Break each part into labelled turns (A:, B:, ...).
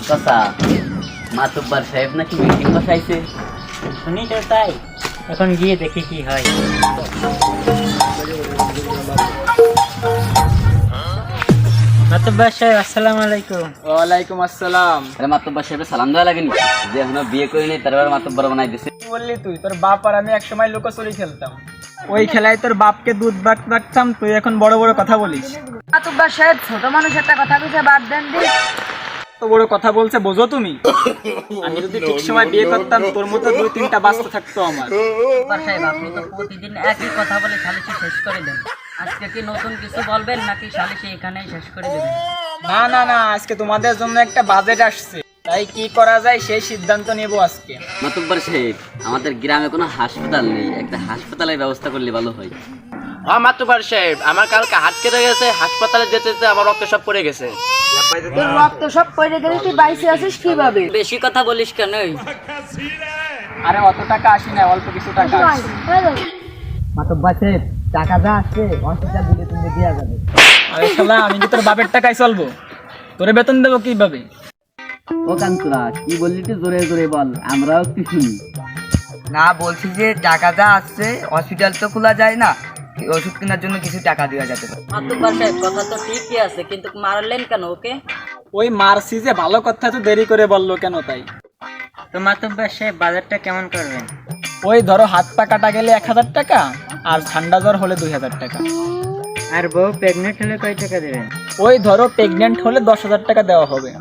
A: চাচা মাতুব্বার সাহেব নাকি মিটিং বসাইছে,
B: শুনি তো তাই, এখন গিয়ে দেখি কি হয়। মাতুব্বার সাহেব আসসালামু আলাইকুম।
C: ওয়ালাইকুম আসসালাম।
A: আরে মাতুব্বার সাহেবের সালাম দেওয়া লাগেনি? যে এখনো বিয়ে করিনি তারপর মাতুব্বার বানাই দিছে।
C: কি বললি তুই? তোর বাপ আর আমি একসময় লুকোচুরি খেলতাম, ওই খেলায় তোর বাপকে দুধ বাটতাম, তুই এখন বড় বড় কথা বলিস।
D: মাতুব্বার সাহেব, ছোট মানুষ একটা কথা বুঝে বাদ দেন দি।
C: তো বড় কথা বলছে বোঝো তুমি? আমি যদি ঠিক সময় বিয়ে করতাম তোর মতো 2-3টা বাচ্চা থাকতো আমার।
D: মাতুব্বার সাহেব, আপনি তো প্রতিদিন একই কথা বলে সালিশি শেষ করে দেন। আজকে কি নতুন কিছু বলবেন নাকি সালিশি এখানেই শেষ করে দেবেন?
C: না না না, আজকে তোমাদের জন্য একটা বাজেট আসছে, তাই কি করা যায় সেই সিদ্ধান্ত নেব আজকে।
A: মাতুব্বার সাহেব, আমাদের গ্রামে কোনো হাসপাতাল নেই, একটা হাসপাতালের ব্যবস্থা করলে ভালো হয়।
E: হ্যাঁ মাতুব্বার সাহেব, আমার কালকে হাত কেটে গেছে, হাসপাতালে যেতে যেতে আমার রক্ত সব পড়ে গেছে।
D: তোর রক্ত সব পড়ে গেলে তুই বাইসে আছিস কিভাবে?
B: বেশি কথা বলিস কেন?
C: আরে অত টাকা আসি না, অল্প কিছু টাকা আসে।
D: মাতুব্বার সাহেব, টাকা যা আসছে হসপিটাল দিলে তুমি দেওয়া যাবে।
C: আরে শালা, আমি কি তোর বাপের টাকায় চলবো? তোরে বেতন দেবো কিভাবে?
A: ও কান্তরা, কি বললি তুই? জোরে জোরে বল, আমরাও একটু শুনি।
D: না, বলছি যে টাকা যা আসছে হসপিটাল তো খোলা যায় না, ওষুধ কেনার জন্য কিছু টাকা দেওয়া যেতে পারে।
B: মাতুব্বার সাহেব, কথা তো ঠিকই আছে, কিন্তু মারলেন কেন ওকে?
C: ওই মারছি যে, ভালো কথা তো দেরি করে বললো কেন তাই?
B: তো মাতুব্বার সাহেব, বাজারটা কেমন করবেন?
C: ওই ধরো হাত পা কাটা গেলে 1000 টাকা, আর ঠান্ডা জ্বর হলে 2000 টাকা।
B: আর বউ প্রেগনেন্ট হলে কয় টাকা দেবেন?
C: ওই ধরো প্রেগনেন্ট হলে 10,000 টাকা দেওয়া হবে।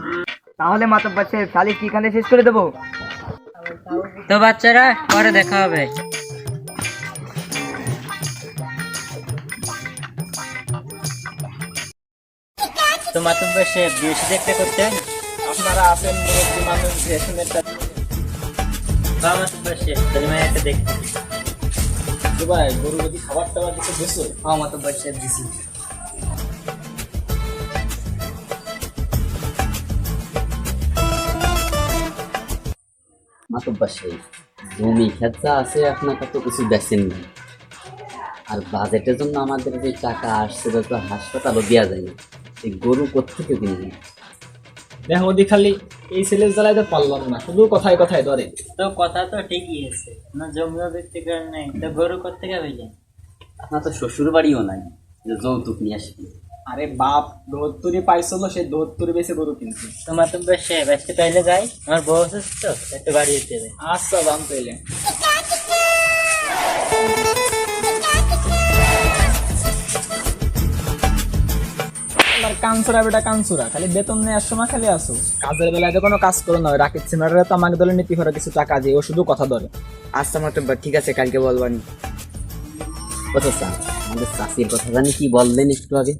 D: তাহলে মাতুব্বার সাহেব, শালি কি এখানে শেষ করে দেবো?
B: তো বাচ্চারা, পরে দেখা হবে। তো মাতুব্বার সাহেব, বিয়ে সাথে একটা করতেন?
C: আপনারা আছেন মুরব্বী মানুষ, রেশনের টাকা।
B: বা মাতুব্বার সাহেব, তাহলে মায়ের একটা দেখতে।
C: ভাই, গরু যদি খাবার টাবার কিছু দিছো?
D: হ্যাঁ মাতুব্বার সাহেব, দিছি।
A: মাতুব্বার সাহেব, জমি খেতা আছে আপনার, কত কিছু বেচেন না, আর বাজেটের জন্য আমাদের যে টাকা আসছে তো হাসপাতালও দেওয়া যায় না, এই গরু কোত্থেকে কিনবে?
C: দেখো ওদি খালি এই ছেলের জ্বালায় তো পারলাম না, শুধু কথায় কথায় ধরে।
B: তো কথা তো ঠিকই আছে, না জমিও বিক্রি করেন নাই, তো গরু কোথেকে হইলেন?
A: আপনার তো শ্বশুর বাড়িও নাই যে যৌতুক নিয়ে আসবে।
C: আরে বাপ 72 পাইছিল, সে 72 বেশি গরু কিনছে।
B: তো মাতুব্বার সাহেব, আজকে তাইলে যাই, আমার বউ অসুস্থ, একটু বাড়ি যেতে হবে।
C: আচ্ছা, দাম পেলে কানসুরা বেটা কানসুরা, খালি বেতন নেওয়ার সময় খালি আসো, কাজের বেলায় তো কোনো কাজ করো না। রাকিব সিনারে তো আমাকে দলে নীতি ভরে কিছু টাকা দিয়ে, ও শুধু কথা ধরে।
D: আচ্ছা মাতুব্বার, ঠিক আছে, কালকে বলবানি।
A: কথা স্যার, আমাদের চাষির কথা জানি কি বললেন একটু আগে?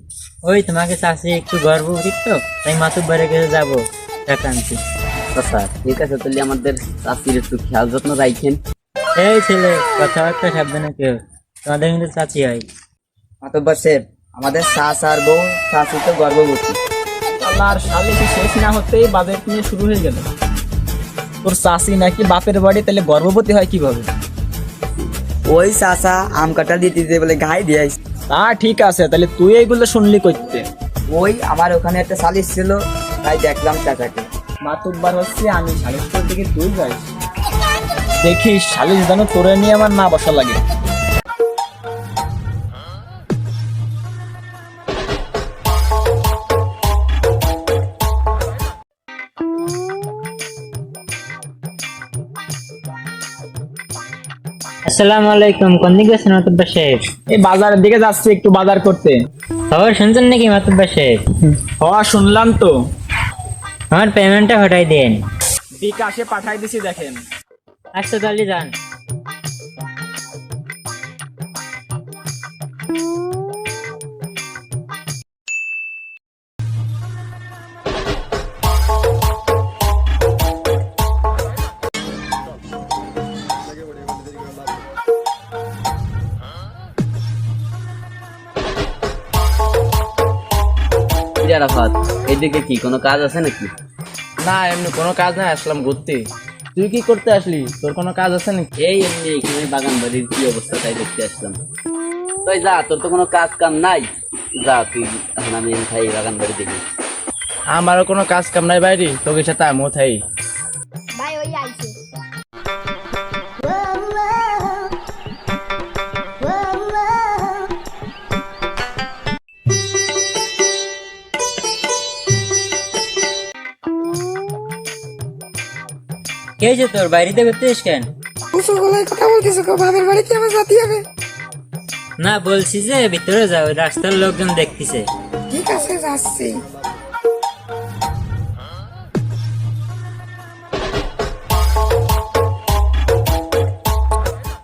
B: ওই তোমাকে চাষি একটু গর্ভবতী তো, তাই মাতুব্বারের কাছে যাবো টাকা আনতে।
A: স্যার ঠিক আছে, তাহলে আমাদের চাষির একটু খেয়াল যত্ন রাখেন।
B: এই ছেলে, কথাবার্তা সাবধানে কেউ, তোমাদের কিন্তু চাচি হয়।
D: মাতুব্বার সাহেব, আমাদের শাশ আর বউ, শাশি তো গর্ভবতী।
C: আল্লাহ, আর শালি শেষ না হতেই বাজেট নিয়ে শুরু হয়ে গেল। তোর চাষি নাকি বাপের বাড়ি, তাহলে গর্ভবতী হয় কিভাবে?
D: ওই চাষা আম কাটা দিতে দিতে বলে গায়ে দিয়ে আইছে।
C: তা ঠিক আছে, তাহলে তুই এইগুলো শুনলি করতে?
D: ওই আমার ওখানে একটা সালিশ ছিল, তাই দেখলাম চাচাকে।
C: মাতুব্বার হচ্ছে আমি, সালিশ করতে গিয়ে তুই যাইস। দেখিস সালিশ যেন তোরে নিয়ে আমার না বসা লাগে।
B: আসসালামু আলাইকুম, কোন দিকে গেছেন মাতুব্বার সাহেব?
C: এই বাজারের দিকে যাচ্ছি একটু বাজার করতে।
B: খবর শুনছেন নাকি মাতুব্বার সাহেব?
C: হওয়া শুনলাম তো।
B: আমার পেমেন্টটা হটাই দেন।
C: বিকাশে পাঠাই দিছি, দেখেন।
B: আচ্ছা তাহলে যান।
A: রাফাত, এদিকে কি কোনো কাজ আছে নাকি?
E: না, এমনি কোনো কাজ নাই, আসলাম ঘুরতে। তুই কি করতে আসলি? তোর কোনো কাজ আছে নাকি?
A: এই এমনি এখানে বাগান বাড়ির কি অবস্থা তাই দেখতে আসলাম। তুই যা, তোর তো কোনো কাজ কাম নাই, যা তুই, এখন আমি খাই বাগান বাড়ি দেখি।
E: আমারও কোনো কাজ কাম নাই বাইরে, তোকে সাথে আমিও থাই।
F: ভাই ওই আইছে।
B: কে যে তোর বাড়িতে করতেছিস কেন?
G: উঁচু গলায় কথা বলতেছো গো, বাপের বাড়ি কি আমার জাতি হবে?
B: না বলছি যে ভিতরে যাও, রাস্তার লোকজন দেখতেছে।
G: ঠিক আছে যাচ্ছি।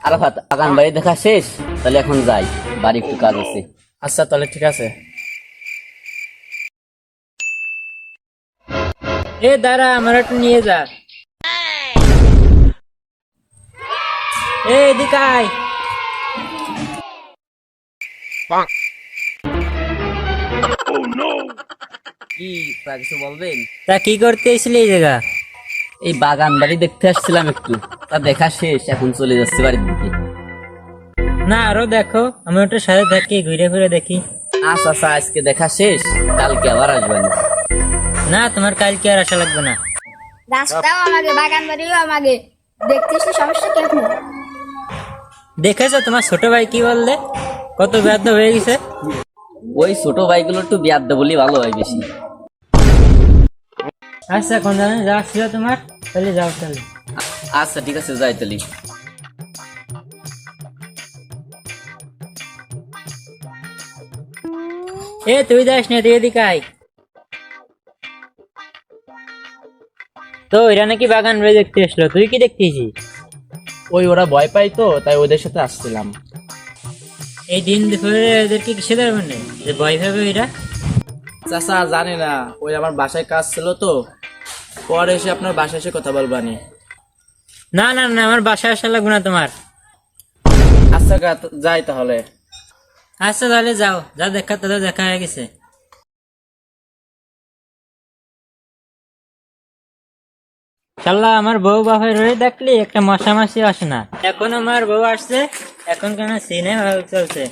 A: আরাফাত, বাগান বাড়ি দেখা শেষ, তাহলে এখন যাই, বাড়ি একটু কাজ আছে।
E: আচ্ছা তাহলে ঠিক আছে।
B: এ দাঁড়া, আমার একটু নিয়ে যা। এদিকে আয়।
A: কি প্রায় কিছু বলবেন?
B: তা কি করতে এসেছিলি এই জায়গা?
A: এই বাগান বাড়ি দেখতে আসছিলাম একটু, তা দেখা শেষ, এখন চলে যাচ্ছে বাড়ির দিকে।
B: না আরো দেখো, আমি একটু সাথে থাকি, ঘুরে ফিরে দেখি।
A: আচ্ছা আচ্ছা, আজকে দেখা শেষ, কালকে আবার আসবেন।
B: না তোমার কালকে আর আসা লাগবে না।
F: রাস্তাও আমাকে, বাগান বাড়িও আমাকে, দেখতেছি সমস্যা কি আপনার?
B: দেখেছো তোমার ছোট ভাই কি বললে, কত ব্যর্থ হয়ে গেছে।
A: ওই ছোট ভাইগুলো একটু বিয়ার দে বলি ভালো হয় বেশি।
B: আচ্ছা কোন জানে যাচ্ছিল তোমার, তাহলে যাও তাহলে।
A: আচ্ছা ঠিক আছে, যাই তাহলে।
B: এ তুই যাস না, তুই এদিকে আয়। তো এরা নাকি বাগান বাড়ি দেখতে আসলো, তুই কি দেখতেছিস?
E: ওই ওরা ভয় পাই তো, তাই ওদের সাথে আসছিলাম।
B: এই দিন দুপুরে এদেরকে কিসে ধরবেন না, যে ভয় পাবে এরা?
E: চাচা জানি না, ওই আমার বাসায় কাজ ছিল তো, পরে এসে আপনার বাসায় এসে কথা বলবানি।
B: না না না, আমার বাসায় আসা লাগবে না তোমার।
E: আচ্ছা যাই তাহলে।
B: আচ্ছা তাহলে যাও, যা দেখা তাদের দেখা হয়ে গেছে। শাল্লা আমার বউ বাপের হয়ে দেখলি একটা মশা মাসি আসে না, এখন আমার বউ আসছে, এখন কেন সিনে চলছে।